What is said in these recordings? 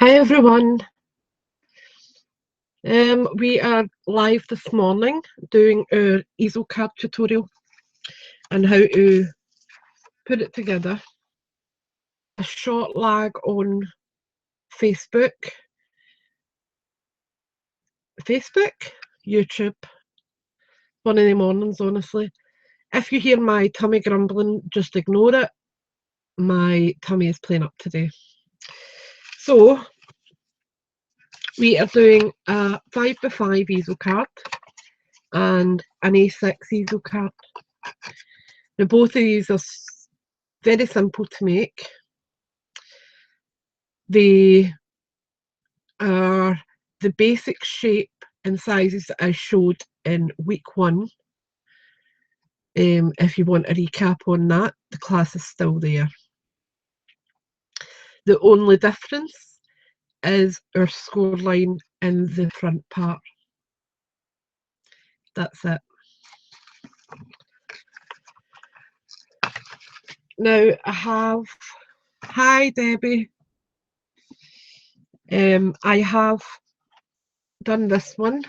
Hi everyone. We are live this morning doing our easel card tutorial and how to put it together. A short lag on Facebook, YouTube, one of the mornings honestly. If you hear my tummy grumbling, just ignore it. My tummy is playing up today. So we are doing a 5x5 easel card and an A6 easel card. Now both of these are very simple to make. They are the basic shape and sizes that I showed in week 1. If you want a recap on that, the class is still there. The only difference is our scoreline in the front part. That's it. Now I have, hi Debbie, I have done this one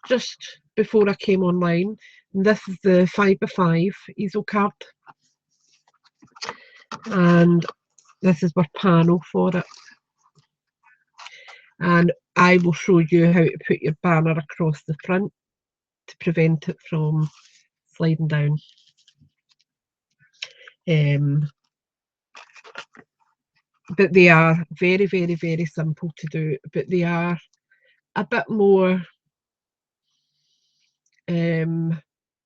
just before I came online. And this is the 5x5 easel card. And this is our panel for it. And I will show you how to put your banner across the front to prevent it from sliding down. But they are very, very, very simple to do, but they are a bit more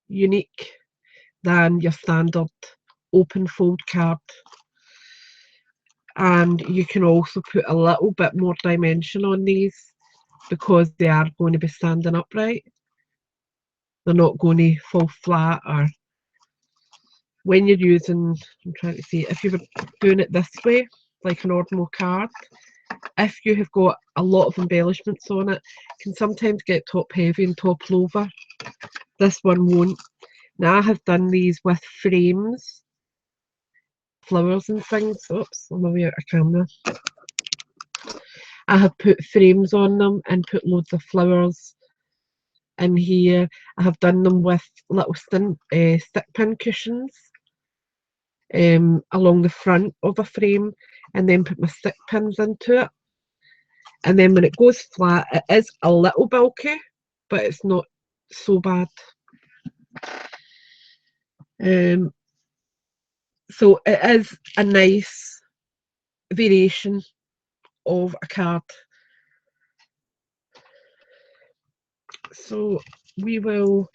unique than your standard open fold card. And you can also put a little bit more dimension on these because they are going to be standing upright. They're not going to fall flat. Or when you're using, I'm trying to see, if you were doing it this way, like an ordinary card, if you have got a lot of embellishments on it, it can sometimes get top heavy and topple over. This one won't. Now I have done these with frames, flowers and things. Oops, I'm away out of camera. I have put frames on them and put loads of flowers in here. I have done them with little stick pin cushions along the front of a frame, and then put my stick pins into it. And then when it goes flat, it is a little bulky, but it's not so bad. So it is a nice variation of a card. So we will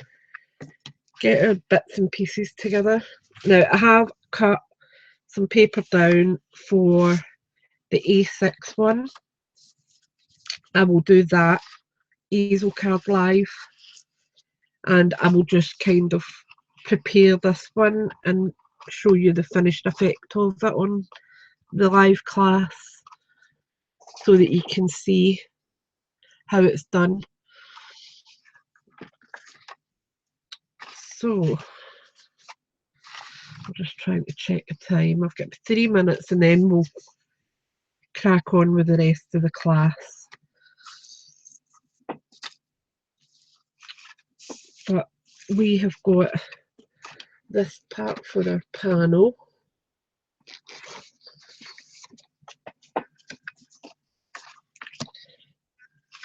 get our bits and pieces together. Now I have cut some paper down for the A6 one. I will do that easel card live, and I will just kind of prepare this one and show you the finished effect of it on the live class so that you can see how it's done. So I'm just trying to check the time. I've got 3 minutes and then we'll crack on with the rest of the class. But we have got this part for our panel.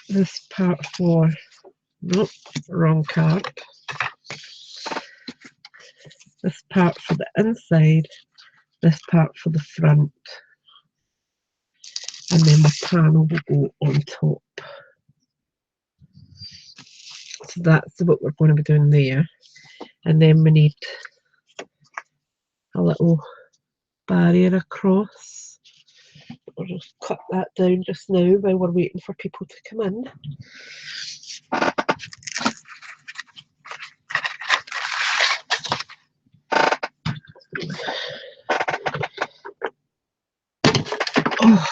This part for, nope, wrong card. This part for the inside, this part for the front. And then the panel will go on top. So that's what we're going to be doing there. And then we need a little barrier across. We'll just cut that down just now while we're waiting for people to come in. Oh.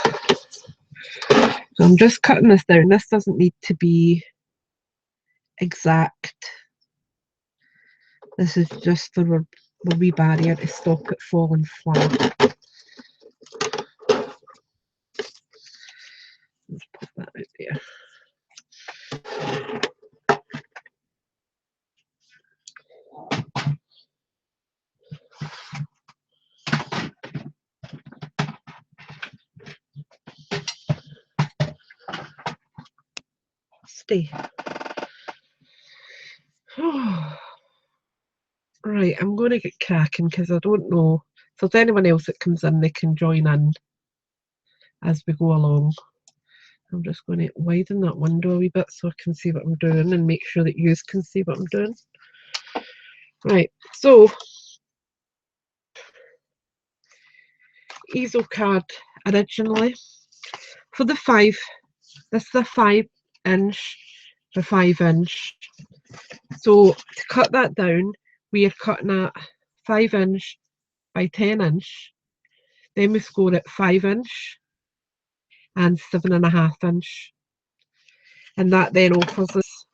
So I'm just cutting this down. This doesn't need to be exact. This is just the wee barrier to stop it falling flat. dusty. Right, I'm going to get cracking because I don't know if there's anyone else that comes in, they can join in as we go along. I'm just going to widen that window a wee bit so I can see what I'm doing and make sure that you can see what I'm doing. Right, so Easel card originally for the 5, this is a 5" for 5". So to cut that down, we are cutting at 5" by 10". Then we score at 5" and 7.5". And that then offers us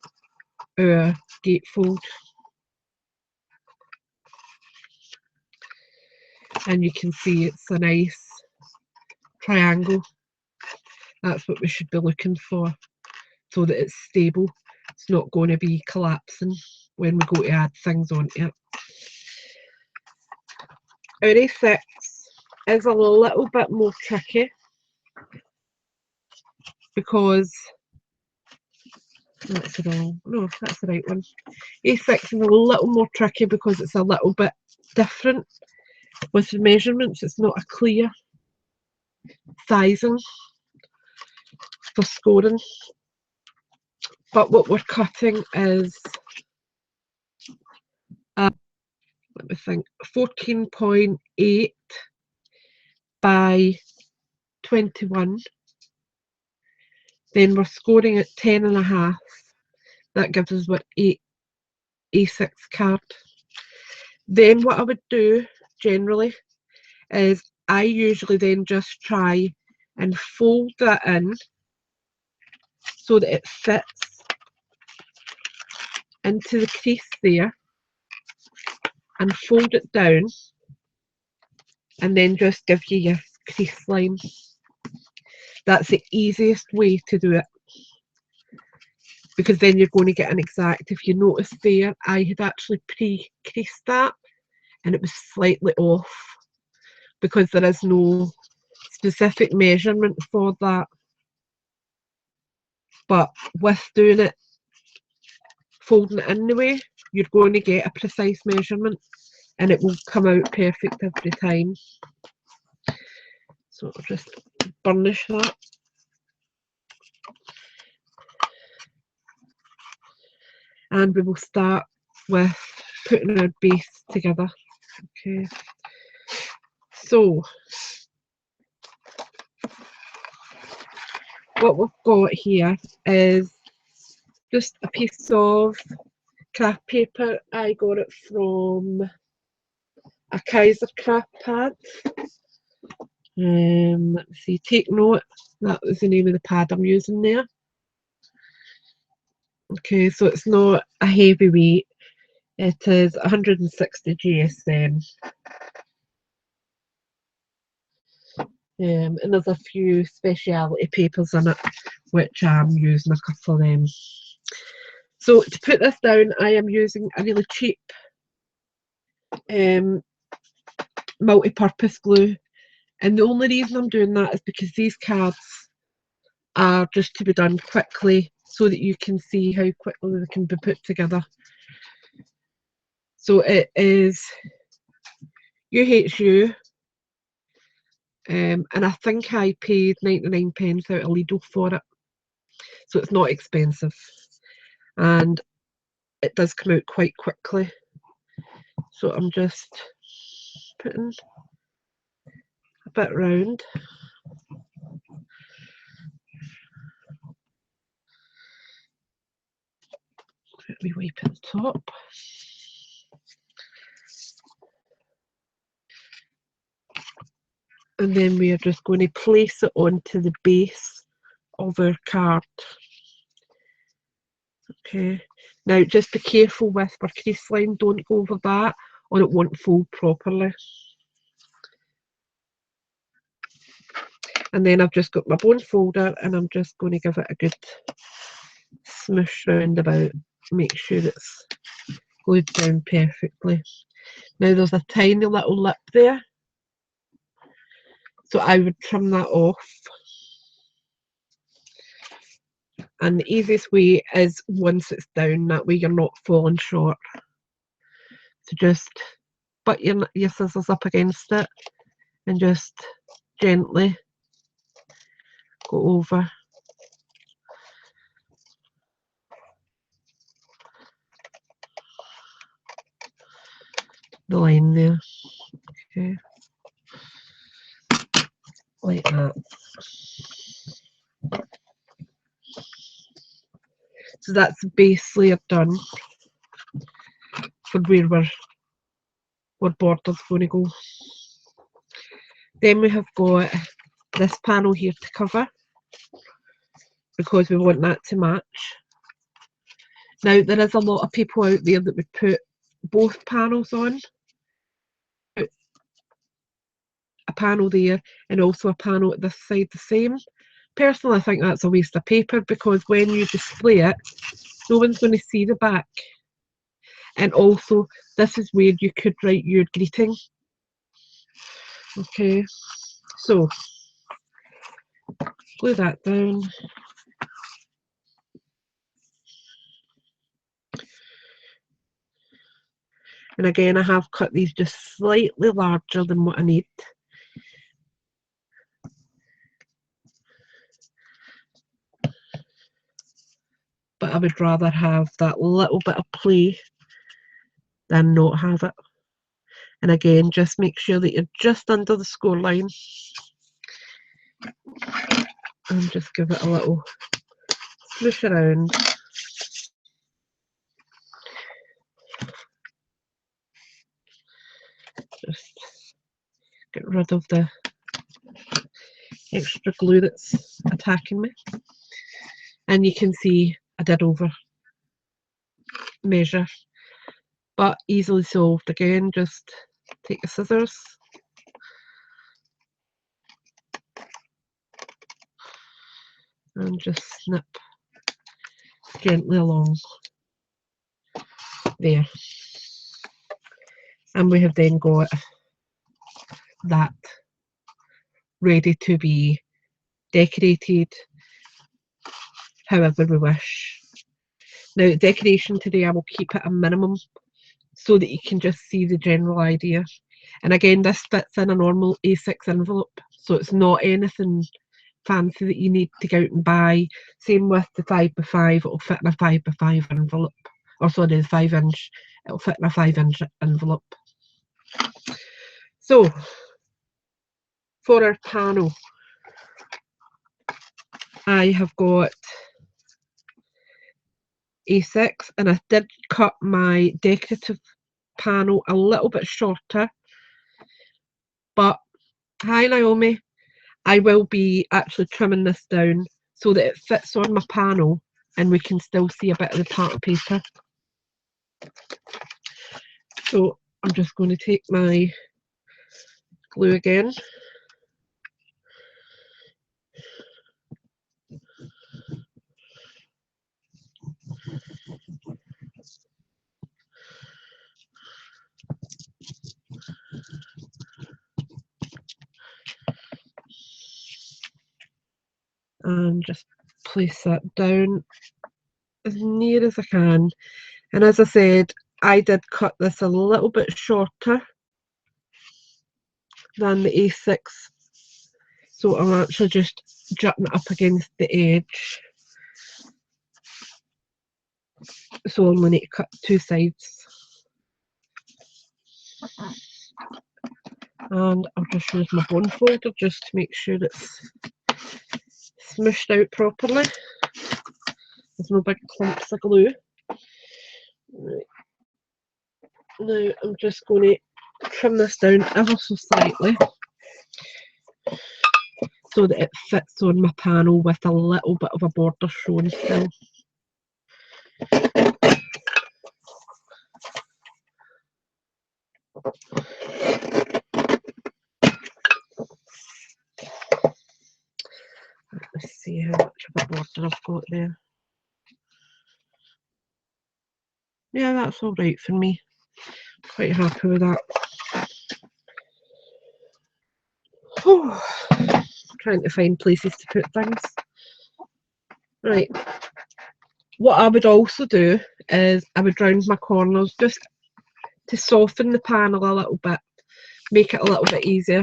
our gatefold. And you can see it's a nice triangle. That's what we should be looking for, so that it's stable. It's not going to be collapsing when we go to add things onto it. Our A6 is a little bit more tricky because that's the wrong, no, that's the right one. A6 is a little more tricky because it's a little bit different with the measurements. It's not a clear sizing for scoring. But what we're cutting is, let me think, 14.8 by 21. Then we're scoring at 10.5. That gives us what, 8 A6 card. Then what I would do generally is I usually then just try and fold that in so that it fits into the crease there, and fold it down and then just give you your crease line. That's the easiest way to do it, because then you're going to get an exact. If you notice there, I had actually pre-creased that and it was slightly off because there is no specific measurement for that. But with doing it, folding it in the way, you're going to get a precise measurement and it will come out perfect every time. So I'll just burnish that. And we will start with putting our base together. Okay, so what we've got here is just a piece of craft paper. I got it from a Kaiser craft pad. Let me see, take note, that was the name of the pad I'm using there. Okay, so it's not a heavy weight, it is 160 GSM. And there's a few speciality papers in it, which I'm using a couple of them. So to put this down, I am using a really cheap multi-purpose glue. And the only reason I'm doing that is because these cards are just to be done quickly so that you can see how quickly they can be put together. So it is UHU, and I think I paid 99p out of Lidl for it. So it's not expensive. And it does come out quite quickly. So I'm just putting a bit round. Let me wipe at the top. And then we are just going to place it onto the base of our card. Okay, now just be careful with our crease line, don't go over that or it won't fold properly. And then I've just got my bone folder and I'm just going to give it a good smoosh round about, make sure it's glued down perfectly. Now there's a tiny little lip there, so I would trim that off. And the easiest way is once it's down, that way you're not falling short. So just butt your scissors up against it and just gently go over. The line there. Okay. Like that. So that's the base layer done for where our border's going to go. Then we have got this panel here to cover because we want that to match. Now there is a lot of people out there that would put both panels on. A panel there and also a panel at this side the same. Personally, I think that's a waste of paper because when you display it, no one's going to see the back. And also, this is where you could write your greeting. Okay, so glue that down. And again, I have cut these just slightly larger than what I need. But I would rather have that little bit of play than not have it. And again, just make sure that you're just under the score line. And just give it a little swoosh around. Just get rid of the extra glue that's attacking me. And you can see I did over measure, but easily solved. Again, just take the scissors and just snip gently along there. And we have then got that ready to be decorated however we wish. Now, decoration today I will keep it a minimum so that you can just see the general idea. And again, this fits in a normal A6 envelope, so it's not anything fancy that you need to go out and buy. Same with the 5x5, it'll fit in a 5x5 envelope. Or sorry, the 5-inch, it'll fit in a 5-inch envelope. So, for our panel, I have got A6 and I did cut my decorative panel a little bit shorter, but hi Naomi, I will be actually trimming this down so that it fits on my panel and we can still see a bit of the pattern paper. So I'm just going to take my glue again. And just place that down as near as I can. And as I said, I did cut this a little bit shorter than the A6, so I'm actually just jutting it up against the edge, so I only need to cut two sides. And I'll just use my bond folder just to make sure it's smooshed out properly. There's no big clumps of glue. Right. Now I'm just going to trim this down ever so slightly so that it fits on my panel with a little bit of a border showing still. Let's see how much of a border I've got there. Yeah, that's all right for me. Quite happy with that. Oh, trying to find places to put things. Right, What I would also do is I would round my corners just to soften the panel a little bit, make it a little bit easier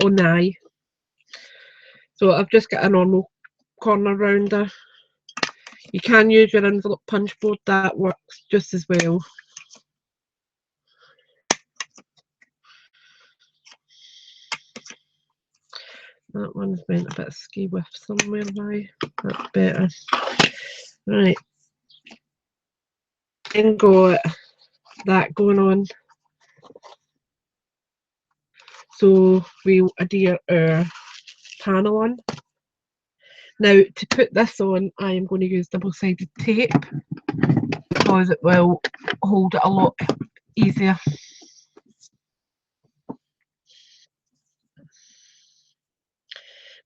on the eye. So I've just got a normal corner rounder. You can use your envelope punch board, that works just as well. That one's went a bit ski with somewhere now. That's better. Right. Then got that going on. So we'll adhere our panel on. Now to put this on, I am going to use double-sided tape because it will hold it a lot easier.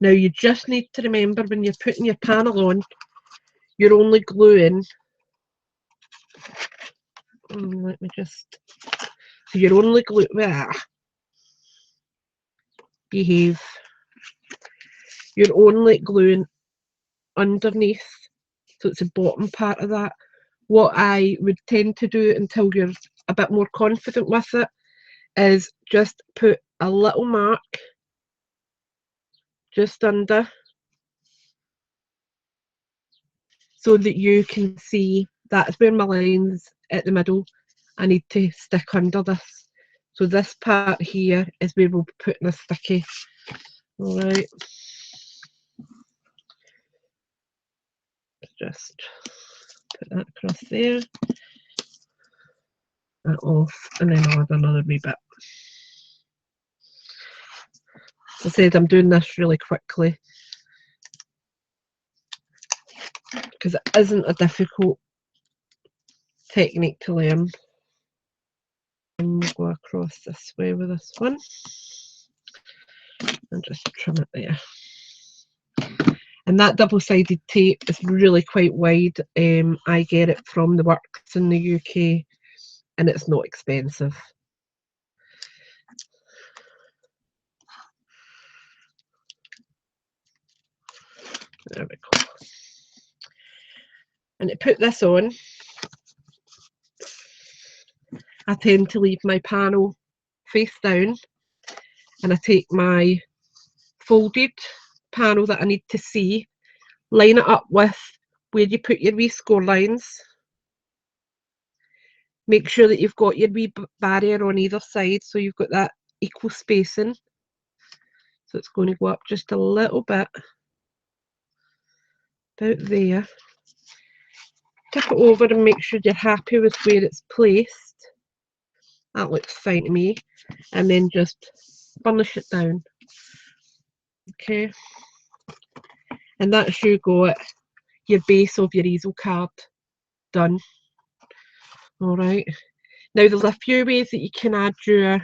Now you just need to remember when you're putting your panel on, you're only gluing. Let me just. So you're only gluing. Behave. You're only gluing underneath, so it's the bottom part of that. What I would tend to do until you're a bit more confident with it is just put a little mark just under so that you can see that's where my line's at the middle. I need to stick under this. So this part here is where we'll be putting a sticky. Alright. Just put that across there. That off, and then I'll add another wee bit. As I said, I'm doing this really quickly because it isn't a difficult technique to learn. And we'll go across this way with this one and just trim it there. And that double-sided tape is really quite wide. I get it from the Works in the UK and it's not expensive. There we go. And to put this on, I tend to leave my panel face down and I take my folded panel that I need to see, line it up with where you put your wee score lines. Make sure that you've got your wee barrier on either side so you've got that equal spacing. So it's going to go up just a little bit, about there. Tip it over and make sure you're happy with where it's placed. That looks fine to me. And then just burnish it down. Okay. And that's you got your base of your easel card done. Alright. Now there's a few ways that you can add your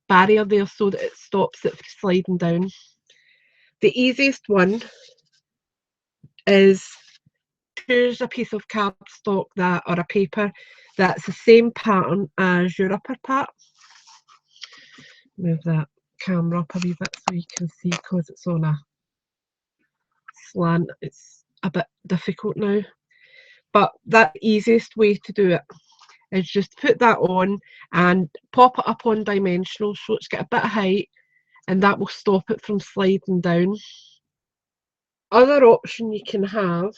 barrier there so that it stops it from sliding down. The easiest one is choose a piece of cardstock that or a paper that's the same pattern as your upper part. Move that camera up a wee bit so you can see because it's on a slant. It's a bit difficult now. But the easiest way to do it is just put that on and pop it up on dimensional so it's got a bit of height and that will stop it from sliding down. Other option you can have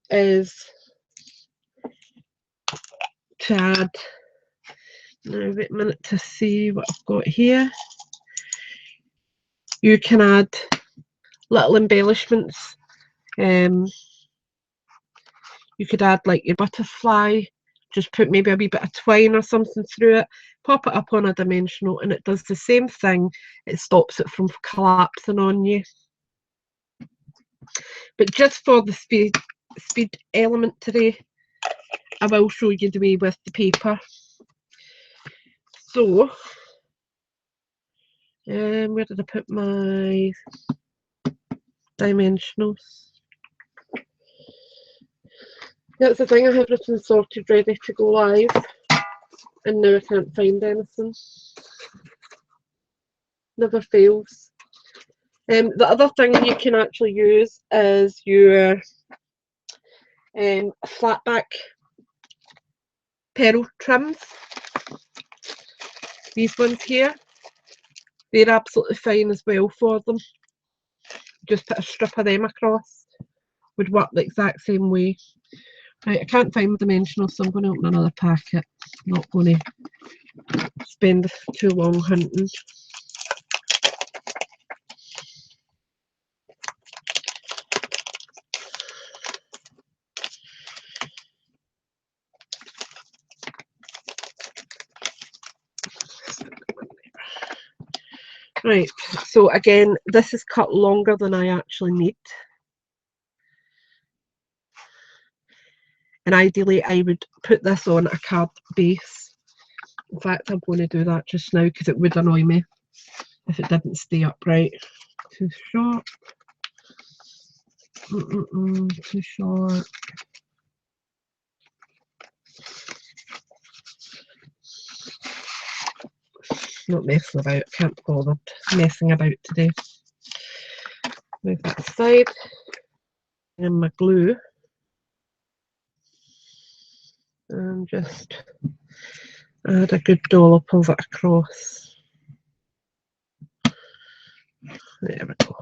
is to add, now wait a minute to see what I've got here. You can add little embellishments. You could add like your butterfly, just put maybe a wee bit of twine or something through it, pop it up on a dimensional and it does the same thing. It stops it from collapsing on you. But just for the speed element today, I will show you the way with the paper. So, where did I put my dimensionals? That's the thing, I have everything sorted ready to go live and now I can't find anything. Never fails. The other thing you can actually use is your flat back pearl trims. These ones here, they're absolutely fine as well for them. Just put a strip of them across, would work the exact same way. Right, I can't find my dimensionals, so I'm going to open another packet. Not going to spend too long hunting. Right, so again, this is cut longer than I actually need. And ideally, I would put this on a card base. In fact, I'm going to do that just now because it would annoy me if it didn't stay upright. Too short. Too short. Not messing about, can't bother messing about today. Move that aside. And my glue. And just add a good dollop of it across. There we go.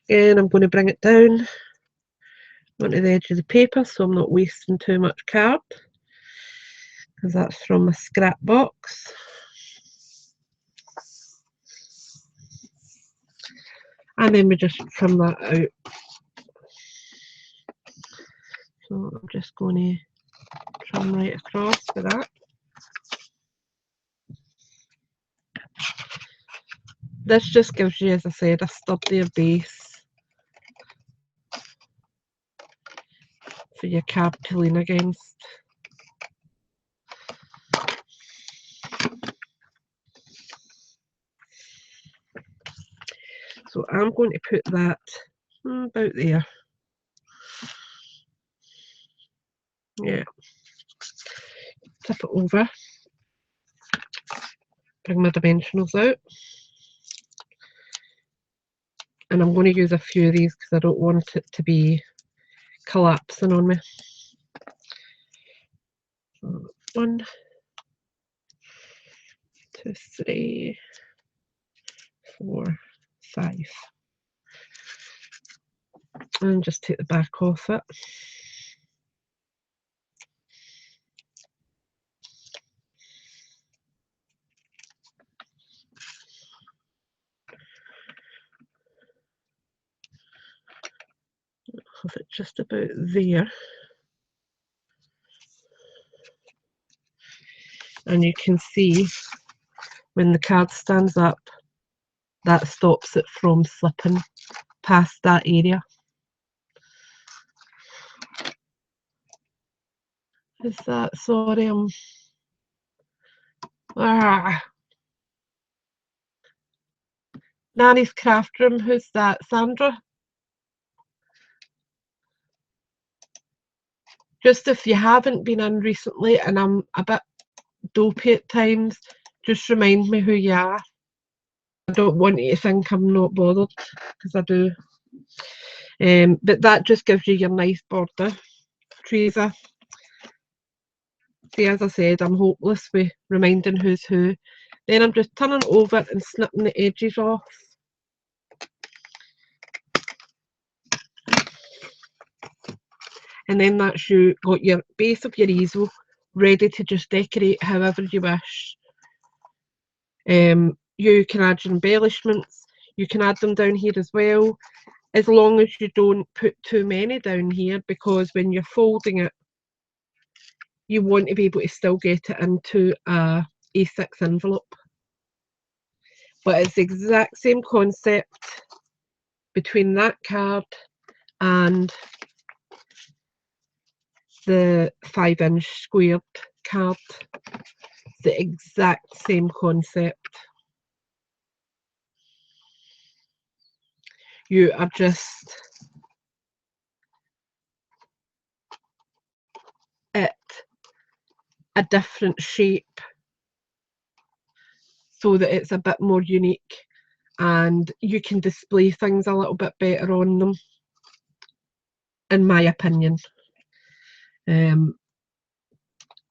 Again, I'm going to bring it down onto the edge of the paper so I'm not wasting too much card, because that's from my scrap box. And then we just trim that out. So I'm just going to trim right across for that. This just gives you, as I said, a sturdier base for your card to lean against. So I'm going to put that about there. Yeah. Tip it over. Bring my dimensionals out. And I'm going to use a few of these because I don't want it to be collapsing on me. So 1, 2, 3, 4, 5. And just take the back off it. Have it just about there. And you can see when the card stands up, that stops it from slipping past that area. Is that, sorry, Nanny's craft room, who's that? Sandra? Just if you haven't been in recently and I'm a bit dopey at times, just remind me who you are. I don't want you to think I'm not bothered, because I do. But that just gives you your nice border, Teresa. See, as I said, I'm hopeless with reminding who's who. Then I'm just turning it over and snipping the edges off. And then that's you got your base of your easel ready to just decorate however you wish. You can add your embellishments, you can add them down here as well, as long as you don't put too many down here, because when you're folding it, you want to be able to still get it into a A6 envelope. But it's the exact same concept between that card and the 5-inch squared card. The exact same concept. You are just at a different shape so that it's a bit more unique and you can display things a little bit better on them. in my opinion.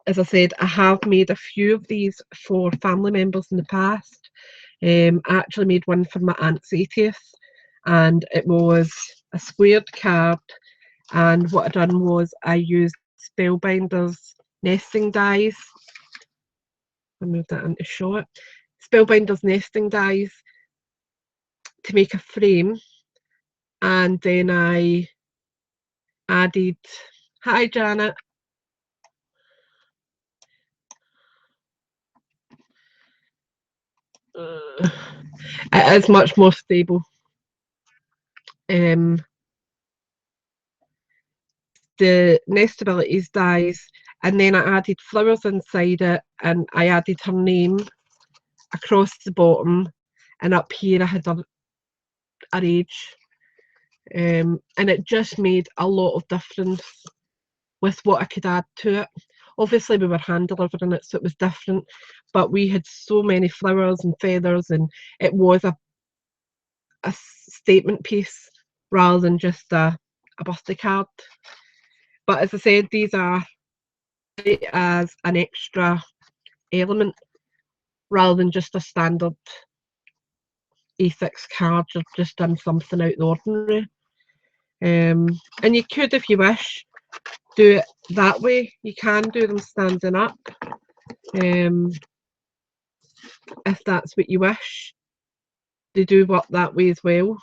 As I said, I have made a few of these for family members in the past. I actually made one for my aunt's 80th, and it was a squared card, and what I done was I used Spellbinder's nesting dies. I moved that into shot. Spellbinder's nesting dies to make a frame, and then I added, hi Janet, it is much more stable. The Nestabilities dies, and then I added flowers inside it, and I added her name across the bottom, and up here I had her age, and it just made a lot of difference with what I could add to it. Obviously we were hand delivering it, so it was different, but we had so many flowers and feathers, and it was a statement piece rather than just a birthday card. But as I said, these are as an extra element rather than just a standard A6 card. You've just done something out of the ordinary. And you could, if you wish, do it that way. You can do them standing up, if that's what you wish. They do work that way as well.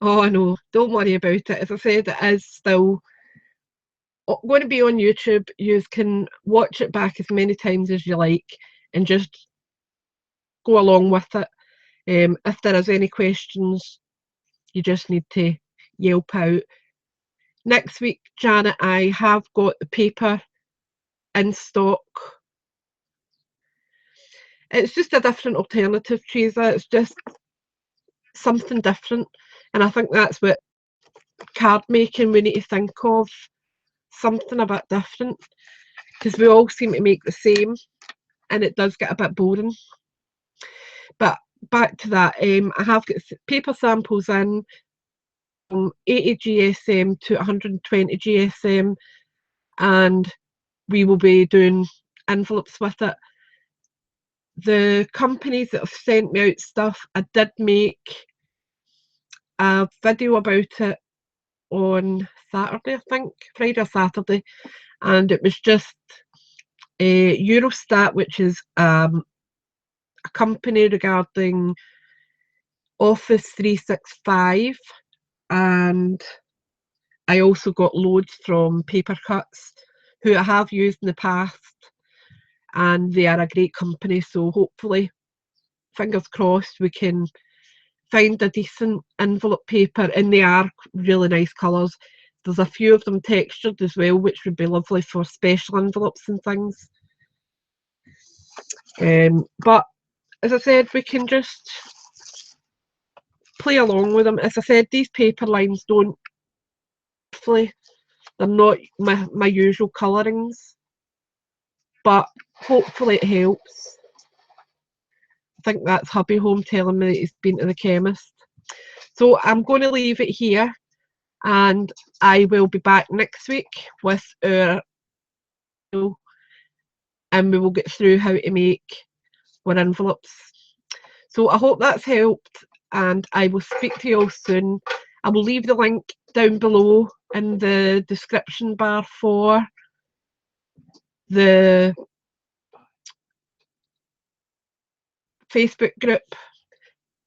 Oh, I know. Don't worry about it. As I said, it is still going to be on YouTube. You can watch it back as many times as you like and just go along with it. If there is any questions, you just need to yelp out. Next week, Janet, I have got the paper in stock. It's just a different alternative, Teresa. It's just something different. And I think that's what card making we need to think of. Something a bit different. Because we all seem to make the same, and it does get a bit boring. But back to that, I have got paper samples in from 80 GSM to 120 GSM, and we will be doing envelopes with it. The companies that have sent me out stuff, I did make a video about it on Saturday, I think, Friday or Saturday, and it was just Eurostat, which is a company regarding Office 365, and I also got loads from Paper Cuts, who I have used in the past, and they are a great company, so hopefully, fingers crossed, we can find a decent envelope paper, and they are really nice colours. There's a few of them textured as well, which would be lovely for special envelopes and things. But as I said, we can just play along with them. As I said, these paper lines don't, they're not my usual colourings, but hopefully it helps. I think that's hubby home telling me that he's been to the chemist. So I'm going to leave it here, and I will be back next week with our, and we will get through how to make our envelopes. So I hope that's helped, and I will speak to you all soon. I will leave the link down below in the description bar for the Facebook group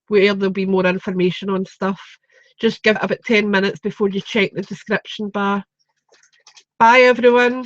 where there'll be more information on stuff. Just give it about 10 minutes before you check the description bar. Bye everyone.